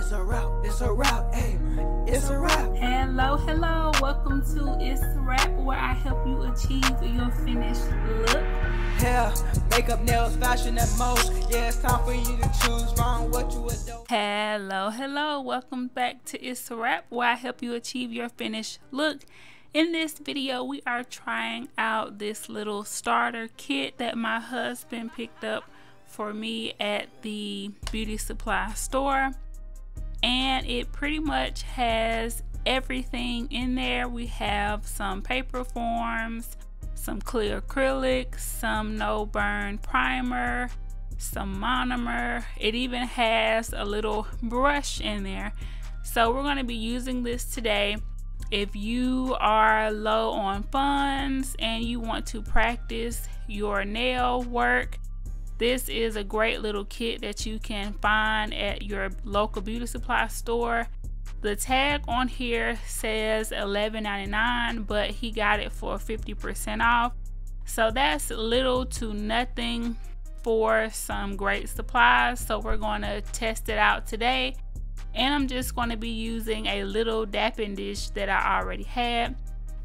It's a wrap, it's a wrap, hey, it's a wrap. Hello, welcome to Itz Sirap, where I help you achieve your finished look. Hair, makeup, nails, fashion, and most. Yeah, it's time for you to choose wrong what you would do. Hello, welcome back to Itz Sirap, where I help you achieve your finished look. In this video, we are trying out this little starter kit that my husband picked up for me at the beauty supply store, and it pretty much has everything in there. We have some paper forms, some clear acrylic, some no burn primer, some monomer. It even has a little brush in there. So we're going to be using this today. If you are low on funds and you want to practice your nail work, this is a great little kit that you can find at your local beauty supply store. The tag on here says $11.99, but he got it for 50% off. So that's little to nothing for some great supplies. So we're going to test it out today. And I'm just going to be using a little dapping dish that I already had.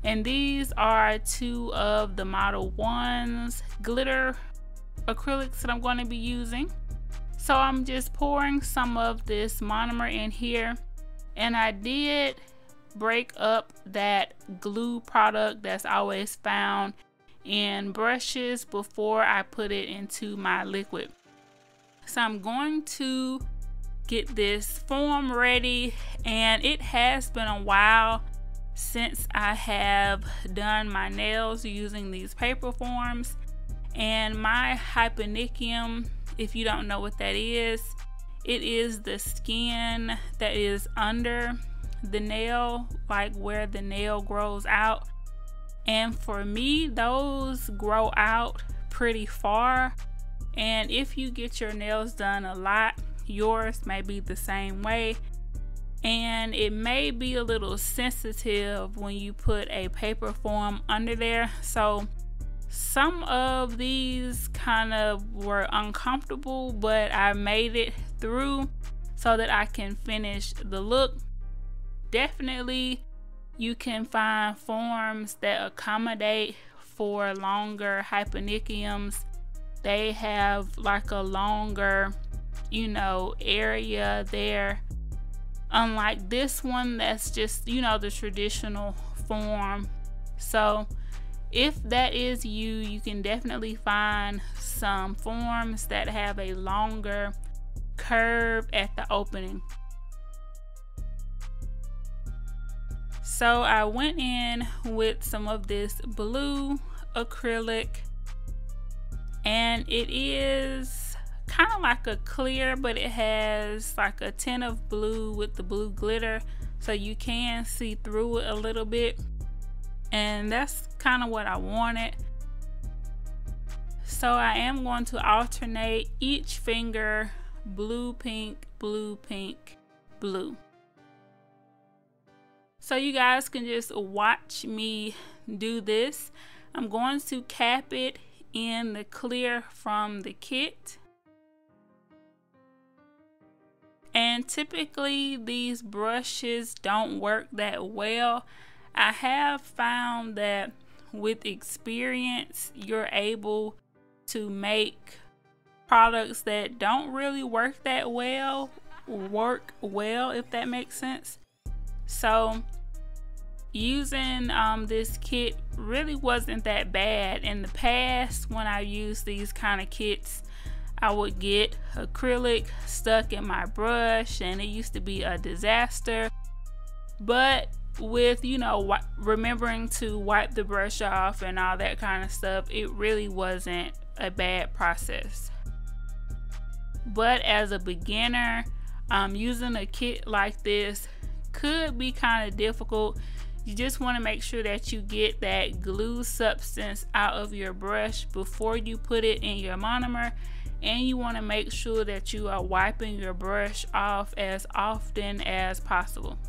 And these are two of the Model 1's glitter acrylics that I'm going to be using. So I'm just pouring some of this monomer in here, and I did break up that glue product that's always found in brushes before I put it into my liquid. So I'm going to get this form ready, and it has been a while since I have done my nails using these paper forms. And my hyponychium, if you don't know what that is, it is the skin that is under the nail, like where the nail grows out. And for me, those grow out pretty far. And if you get your nails done a lot, yours may be the same way. And it may be a little sensitive when you put a paper form under there. So some of these kind of were uncomfortable, but I made it through so that I can finish the look. Definitely you can find forms that accommodate for longer hyponychiums. They have like a longer, area there. Unlike this one that's just, the traditional form. So if that is you, you can definitely find some forms that have a longer curve at the opening. So I went in with some of this blue acrylic, and it is kind of like a clear, but it has like a tint of blue with the blue glitter, so you can see through it a little bit. And that's kind of what I wanted. So I am going to alternate each finger blue, pink, blue, pink, blue. So you guys can just watch me do this. I'm going to cap it in the clear from the kit. And typically these brushes don't work that well. I have found that with experience, you're able to make products that don't really work that well work well, if that makes sense. So using this kit really wasn't that bad. In the past, when I used these kind of kits, I would get acrylic stuck in my brush, and it used to be a disaster. But with remembering to wipe the brush off and all that kind of stuff, it really wasn't a bad process. But as a beginner, using a kit like this could be kind of difficult. You just want to make sure that you get that glue substance out of your brush before you put it in your monomer, and you want to make sure that you are wiping your brush off as often as possible.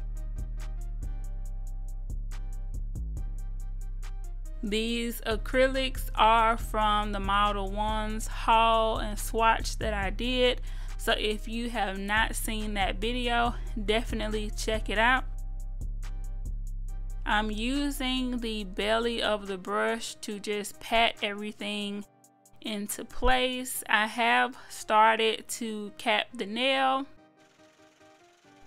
These acrylics are from the Model 1's haul and swatch that I did. So if you have not seen that video, definitely check it out. I'm using the belly of the brush to just pat everything into place. I have started to cap the nail,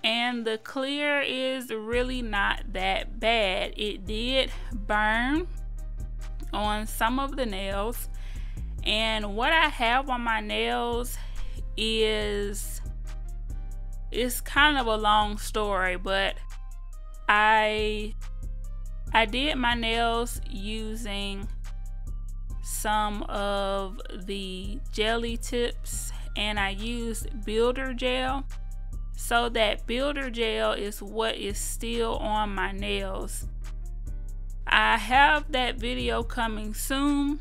and the clear is really not that bad. It did burn on some of the nails, and what I have on my nails is, it's kind of a long story, but I did my nails using some of the jelly tips, and I used builder gel. So that builder gel is what is still on my nails. I have that video coming soon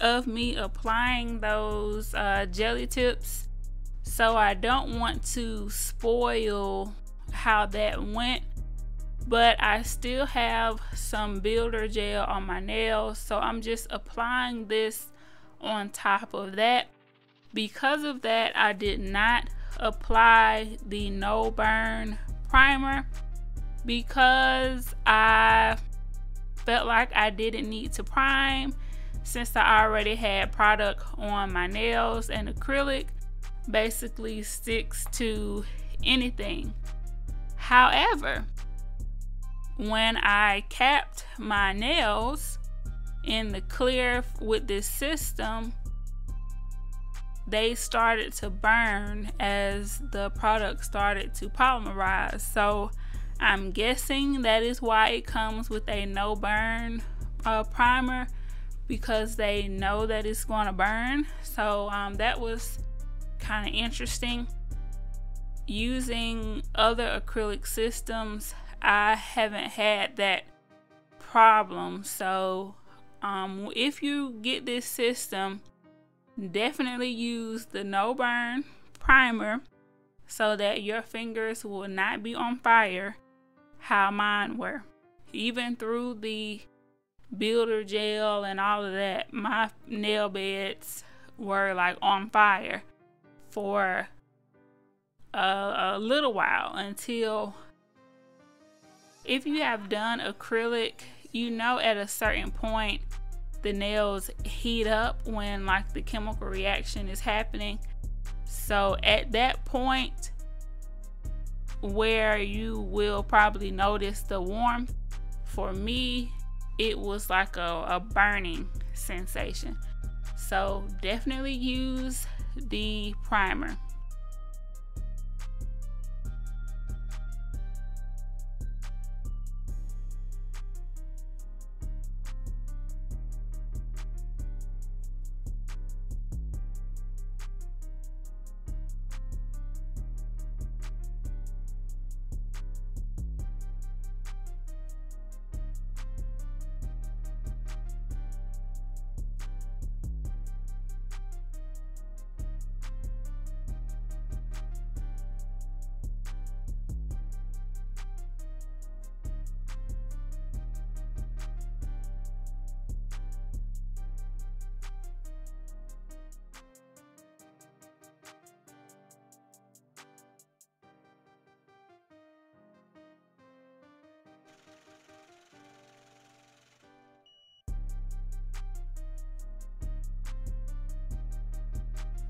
of me applying those jelly tips, so I don't want to spoil how that went, but I still have some builder gel on my nails, so I'm just applying this on top of that. Because of that, I did not apply the no burn primer because I felt like I didn't need to prime, since I already had product on my nails, and acrylic basically sticks to anything. However, when I capped my nails in the clear with this system, they started to burn as the product started to polymerize. So I'm guessing that is why it comes with a no burn primer, because they know that it's going to burn. So that was kind of interesting. Using other acrylic systems, I haven't had that problem. So if you get this system, definitely use the no burn primer so that your fingers will not be on fire how mine were. Even through the builder gel and all of that, my nail beds were like on fire for a little while, until, if you have done acrylic, you know at a certain point the nails heat up when like the chemical reaction is happening. So at that point where you will probably notice the warmth, for me it was like a burning sensation. So definitely use the primer.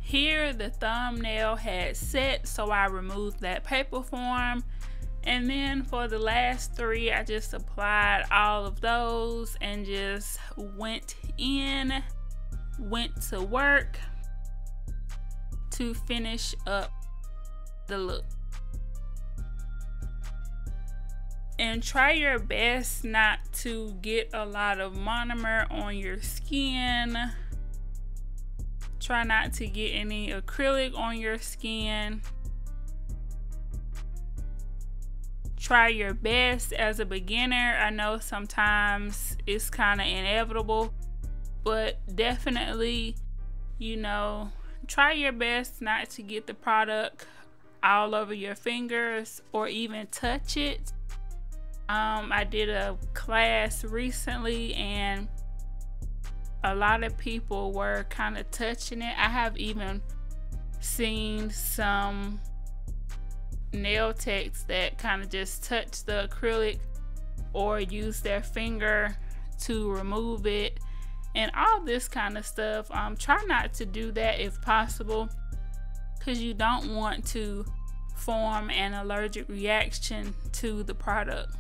Here the thumbnail had set, so I removed that paper form, and then for the last three I just applied all of those and just went to work to finish up the look. And try your best not to get a lot of monomer on your skin. Try not to get any acrylic on your skin. Try your best as a beginner. I know sometimes it's kind of inevitable, but definitely, you know, try your best not to get the product all over your fingers or even touch it. I did a class recently and a lot of people were kind of touching it. I have even seen some nail techs that kind of just touch the acrylic or use their finger to remove it and all this kind of stuff. Try not to do that if possible, because you don't want to form an allergic reaction to the product.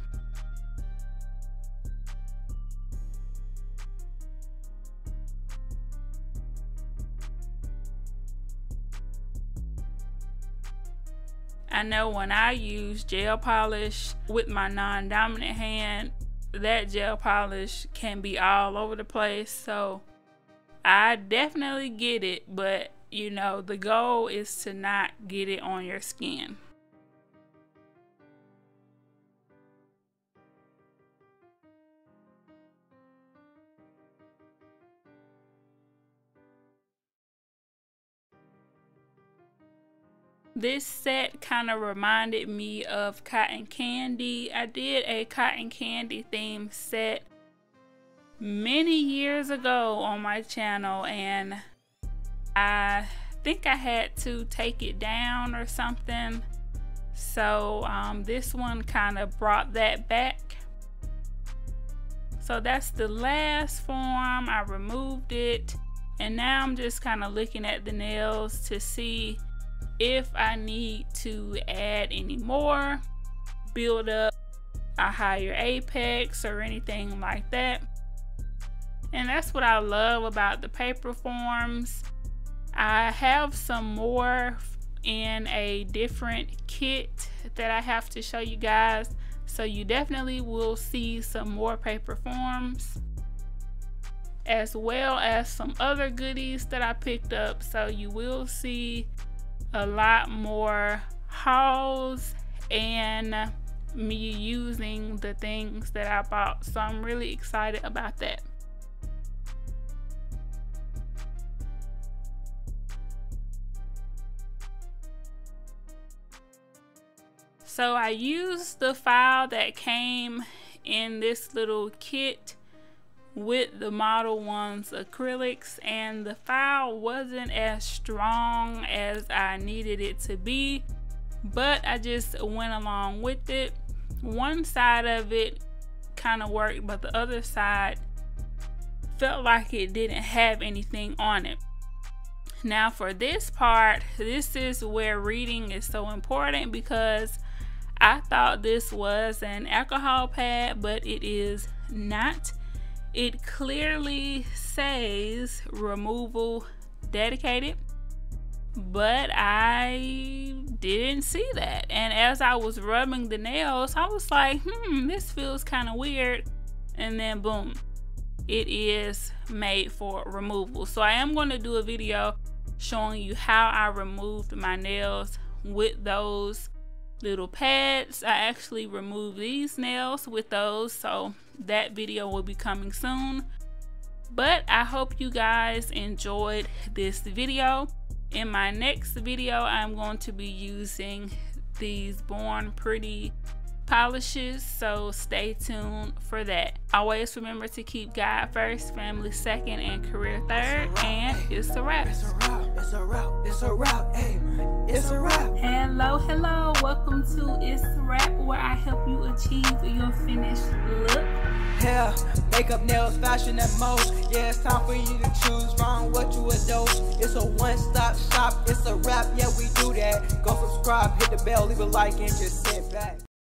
I know when I use gel polish with my non-dominant hand, that gel polish can be all over the place. So I definitely get it, but you know, the goal is to not get it on your skin. This set kind of reminded me of cotton candy. I did a cotton candy themed set many years ago on my channel, and I think I had to take it down or something. So this one kind of brought that back. So that's the last form. I removed it, and now I'm just kind of looking at the nails to see if I need to add any more, build up a higher apex or anything like that. And that's what I love about the paper forms. I have some more in a different kit that I have to show you guys, so you definitely will see some more paper forms, as well as some other goodies that I picked up. So you will see a lot more hauls and me using the things that I bought. So I'm really excited about that. So I used the file that came in this little kit with the Model 1's acrylics, and the file wasn't as strong as I needed it to be, but I just went along with it. One side of it kind of worked, but the other side felt like it didn't have anything on it. Now for this part, this is where reading is so important, because I thought this was an alcohol pad, but it is not. It clearly says removal dedicated, but I didn't see that. And as I was rubbing the nails, I was like, this feels kind of weird. And then boom, it is made for removal. So I am going to do a video showing you how I removed my nails with those little pads. I actually removed these nails with those, so that video will be coming soon. But I hope you guys enjoyed this video. In my next video, I'm going to be using these Born Pretty polishes, so stay tuned for that. Always remember to keep God first, family second, and career third. And it's a wrap. It's a wrap. It's a wrap. It's a wrap. Hey, it's a wrap. Hello. Welcome to Itz Sirap, where I help you achieve your finished look. Hair, makeup, nails, fashion, and most. Yeah, it's time for you to choose wrong what you adore. It's a one-stop shop. It's a wrap. Yeah, we do that. Go subscribe, hit the bell, leave a like, and just sit back.